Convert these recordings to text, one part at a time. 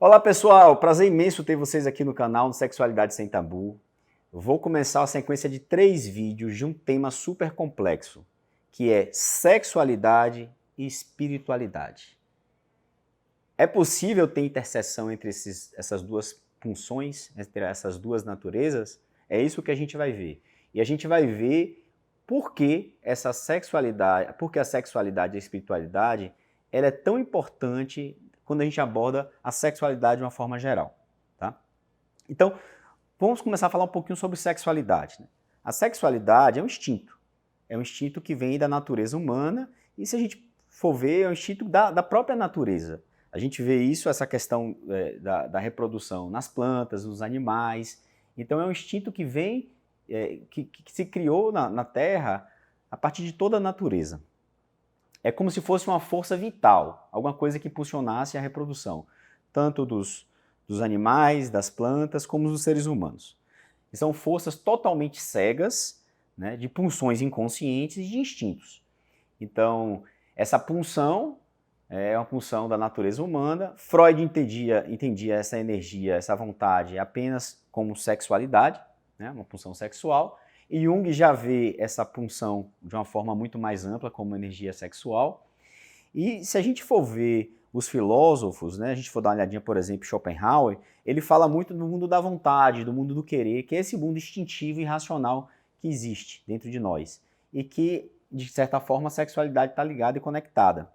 Olá pessoal, prazer imenso ter vocês aqui no canal no Sexualidade Sem Tabu. Eu vou começar a sequência de 3 vídeos de um tema super complexo, que é sexualidade e espiritualidade. É possível ter interseção entre essas duas funções, entre essas duas naturezas? É isso que a gente vai ver. E a gente vai ver por que essa sexualidade, porque a sexualidade e a espiritualidade, ela é tão importante quando a gente aborda a sexualidade de uma forma geral, tá? Então, vamos começar a falar um pouquinho sobre sexualidade, né? A sexualidade é um instinto que vem da natureza humana e, se a gente for ver, é um instinto da própria natureza. A gente vê isso, essa questão da reprodução nas plantas, nos animais. Então, é um instinto que vem, que se criou na Terra a partir de toda a natureza. É como se fosse uma força vital, alguma coisa que impulsionasse a reprodução, tanto dos animais, das plantas, como dos seres humanos. E são forças totalmente cegas, né, de pulsões inconscientes e de instintos. Então, essa pulsão é uma pulsão da natureza humana. Freud entendia essa energia, essa vontade apenas como sexualidade, né, uma pulsão sexual. E Jung já vê essa pulsão de uma forma muito mais ampla, como energia sexual. E se a gente for ver os filósofos, né, a gente for dar uma olhadinha, por exemplo, Schopenhauer, ele fala muito do mundo da vontade, do mundo do querer, que é esse mundo instintivo e racional que existe dentro de nós. E que, de certa forma, a sexualidade está ligada e conectada.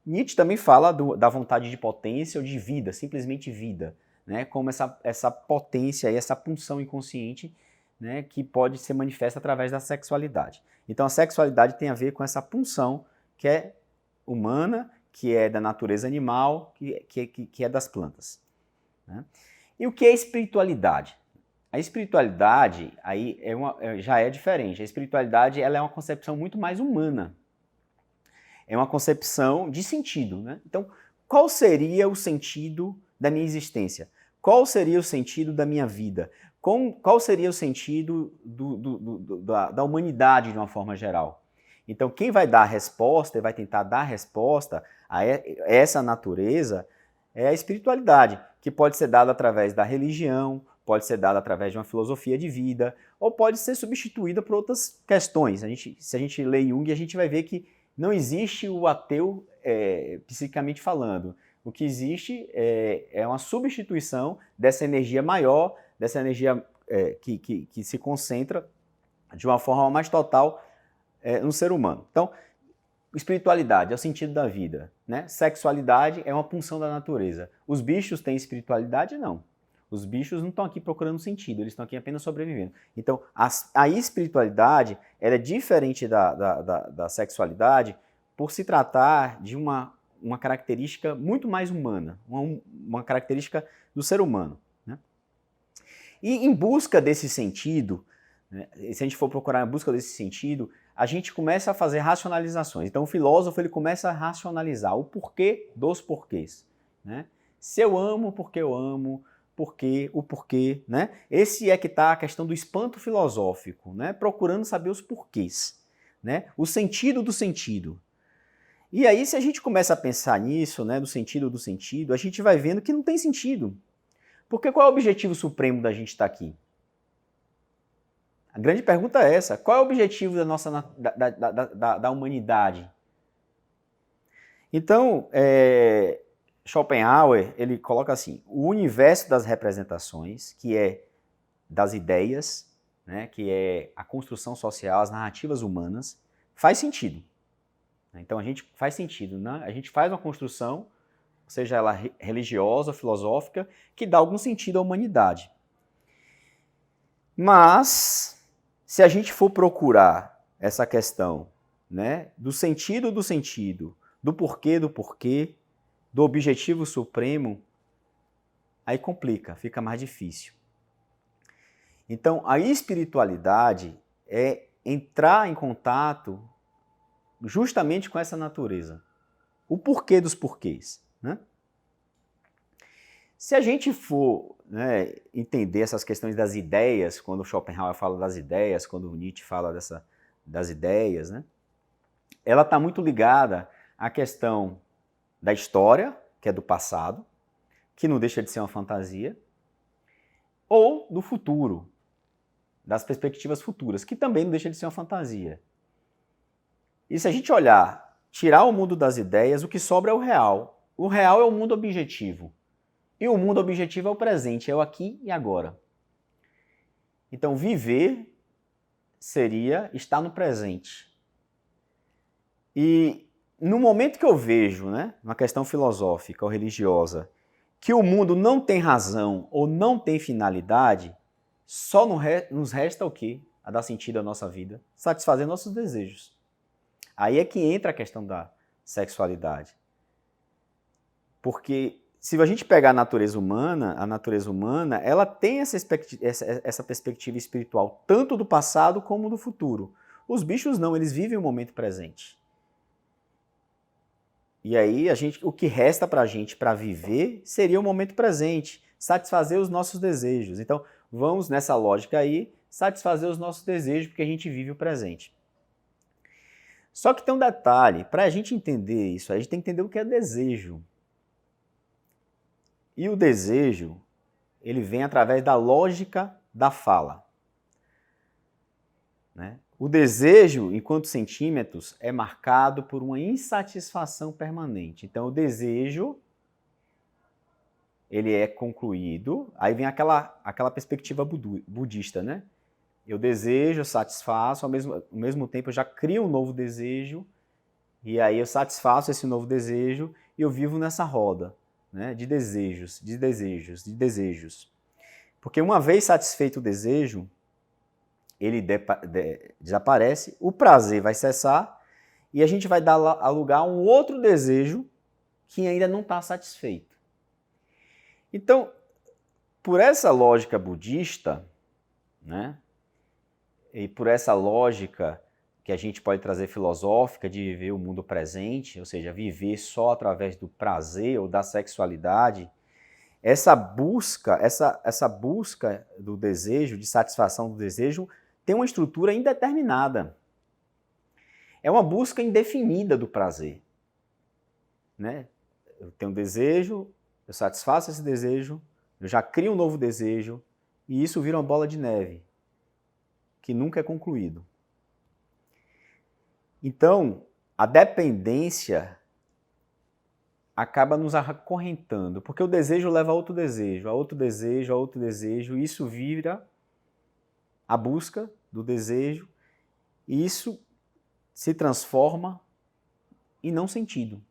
Nietzsche também fala da vontade de potência ou de vida, simplesmente vida, né, como essa potência e essa pulsão inconsciente, né, que pode ser manifesta através da sexualidade. Então a sexualidade tem a ver com essa pulsão que é humana, que é da natureza animal, que é das plantas, né? E o que é espiritualidade? A espiritualidade aí já é diferente. A espiritualidade ela é uma concepção muito mais humana. É uma concepção de sentido, né? Então, qual seria o sentido da minha existência? Qual seria o sentido da minha vida? Qual seria o sentido da humanidade de uma forma geral? Então, quem vai dar a resposta e vai tentar dar a resposta a essa natureza é a espiritualidade, que pode ser dada através da religião, pode ser dada através de uma filosofia de vida, ou pode ser substituída por outras questões. Se a gente lê Jung, a gente vai ver que não existe o ateu psicamente falando. O que existe é uma substituição dessa energia maior, dessa energia que se concentra de uma forma mais total no ser humano. Então, espiritualidade é o sentido da vida, né? Sexualidade é uma pulsão da natureza. Os bichos têm espiritualidade? Não. Os bichos não estão aqui procurando sentido, eles estão aqui apenas sobrevivendo. Então, a espiritualidade ela é diferente da sexualidade por se tratar de uma característica muito mais humana, uma característica do ser humano, né? E em busca desse sentido, né, se a gente for procurar em busca desse sentido, a gente começa a fazer racionalizações. Então o filósofo ele começa a racionalizar o porquê dos porquês, né? Se eu amo, porque eu amo, porquê, o porquê, né? Esse é que está a questão do espanto filosófico, né? Procurando saber os porquês, né? O sentido do sentido. E aí, se a gente começa a pensar nisso, né, do sentido do sentido, a gente vai vendo que não tem sentido. Porque qual é o objetivo supremo da gente estar aqui? A grande pergunta é essa. Qual é o objetivo da humanidade? Então, Schopenhauer, ele coloca assim, o universo das representações, que é das ideias, né, que é a construção social, as narrativas humanas, faz sentido. Então, a gente faz sentido, né? A gente faz uma construção, seja ela religiosa, filosófica, que dá algum sentido à humanidade. Mas, se a gente for procurar essa questão, né, do sentido, do porquê, do objetivo supremo, aí complica, fica mais difícil. Então, a espiritualidade é entrar em contato justamente com essa natureza. O porquê dos porquês, né? Se a gente for, né, entender essas questões das ideias, quando Schopenhauer fala das ideias, quando Nietzsche fala das ideias, né, ela está muito ligada à questão da história, que é do passado, que não deixa de ser uma fantasia, ou do futuro, das perspectivas futuras, que também não deixa de ser uma fantasia. E se a gente olhar, tirar o mundo das ideias, o que sobra é o real. O real é o mundo objetivo. E o mundo objetivo é o presente, é o aqui e agora. Então, viver seria estar no presente. E no momento que eu vejo, né, uma questão filosófica ou religiosa, que o mundo não tem razão ou não tem finalidade, só nos resta o quê? A dar sentido à nossa vida, satisfazer nossos desejos. Aí é que entra a questão da sexualidade. Porque se a gente pegar a natureza humana, ela tem essa perspectiva espiritual, tanto do passado como do futuro. Os bichos não, eles vivem o momento presente. E aí, o que resta para a gente para viver seria o momento presente, satisfazer os nossos desejos. Então, vamos nessa lógica aí, satisfazer os nossos desejos, porque a gente vive o presente. Só que tem um detalhe, para a gente entender isso, a gente tem que entender o que é desejo. E o desejo, ele vem através da lógica da fala. Né? O desejo, enquanto sentímetros, é marcado por uma insatisfação permanente. Então, o desejo, ele é concluído, aí vem aquela perspectiva budista, né? Eu desejo, eu satisfaço, ao mesmo tempo eu já crio um novo desejo, e aí eu satisfaço esse novo desejo e eu vivo nessa roda, né? De desejos. Porque uma vez satisfeito o desejo, ele desaparece, o prazer vai cessar e a gente vai dar lugar a um outro desejo que ainda não está satisfeito. Então, por essa lógica budista, né, e por essa lógica que a gente pode trazer filosófica de viver o mundo presente, ou seja, viver só através do prazer ou da sexualidade, essa busca do desejo, de satisfação do desejo, tem uma estrutura indeterminada. É uma busca indefinida do prazer. Né? Eu tenho um desejo, eu satisfaço esse desejo, eu já crio um novo desejo, e isso vira uma bola de neve, que nunca é concluído. Então, a dependência acaba nos acorrentando, porque o desejo leva a outro desejo, a outro desejo, a outro desejo, e isso vira a busca do desejo, e isso se transforma em não sentido.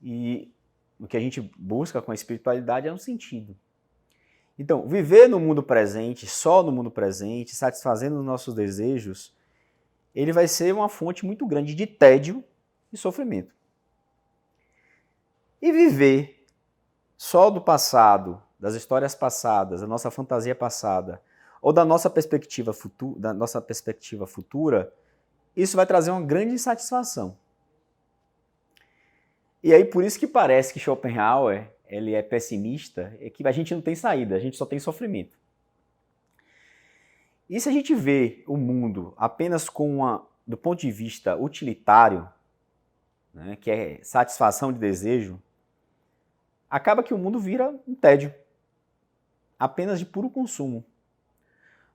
E o que a gente busca com a espiritualidade é um sentido. Então, viver no mundo presente, só no mundo presente, satisfazendo os nossos desejos, ele vai ser uma fonte muito grande de tédio e sofrimento. E viver só do passado, das histórias passadas, da nossa fantasia passada, ou da nossa perspectiva futura, isso vai trazer uma grande insatisfação. E aí, por isso que parece que Schopenhauer ele é pessimista, é que a gente não tem saída, a gente só tem sofrimento. E se a gente vê o mundo apenas do ponto de vista utilitário, né, que é satisfação de desejo, acaba que o mundo vira um tédio, apenas de puro consumo,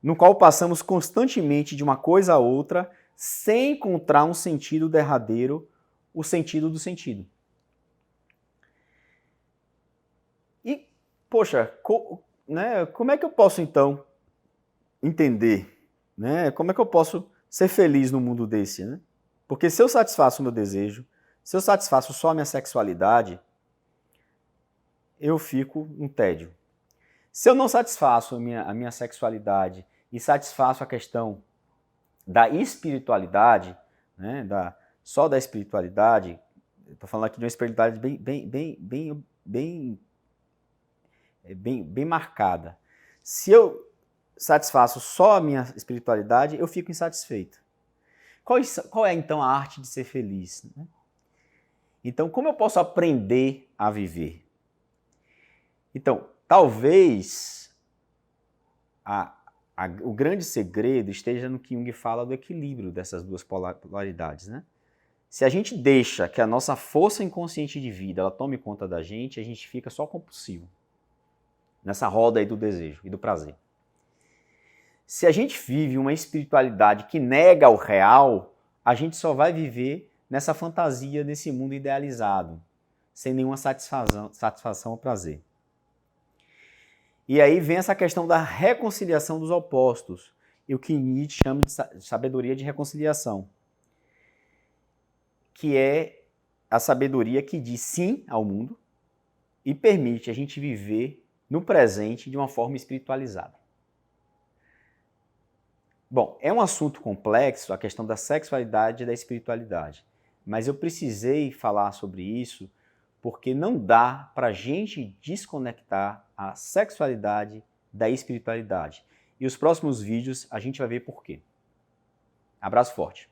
no qual passamos constantemente de uma coisa a outra, sem encontrar um sentido derradeiro, o sentido do sentido. E, poxa, como é que eu posso, então, entender? Né? Como é que eu posso ser feliz no mundo desse? Né? Porque se eu satisfaço o meu desejo, se eu satisfaço só a minha sexualidade, eu fico no tédio. Se eu não satisfaço a minha sexualidade e satisfaço a questão da espiritualidade, né, só da espiritualidade, estou falando aqui de uma espiritualidade bem marcada. Se eu satisfaço só a minha espiritualidade, eu fico insatisfeito. Qual é então a arte de ser feliz? Né? Então, como eu posso aprender a viver? Então, talvez o grande segredo esteja no que Jung fala do equilíbrio dessas duas polaridades, né? Se a gente deixa que a nossa força inconsciente de vida ela tome conta da gente, a gente fica só compulsivo nessa roda aí do desejo e do prazer. Se a gente vive uma espiritualidade que nega o real, a gente só vai viver nessa fantasia, nesse mundo idealizado, sem nenhuma satisfação ou prazer. E aí vem essa questão da reconciliação dos opostos, e o que Nietzsche chama de sabedoria de reconciliação, que é a sabedoria que diz sim ao mundo e permite a gente viver no presente de uma forma espiritualizada. Bom, é um assunto complexo a questão da sexualidade e da espiritualidade, mas eu precisei falar sobre isso porque não dá para a gente desconectar a sexualidade da espiritualidade. E os próximos vídeos a gente vai ver por quê. Abraço forte.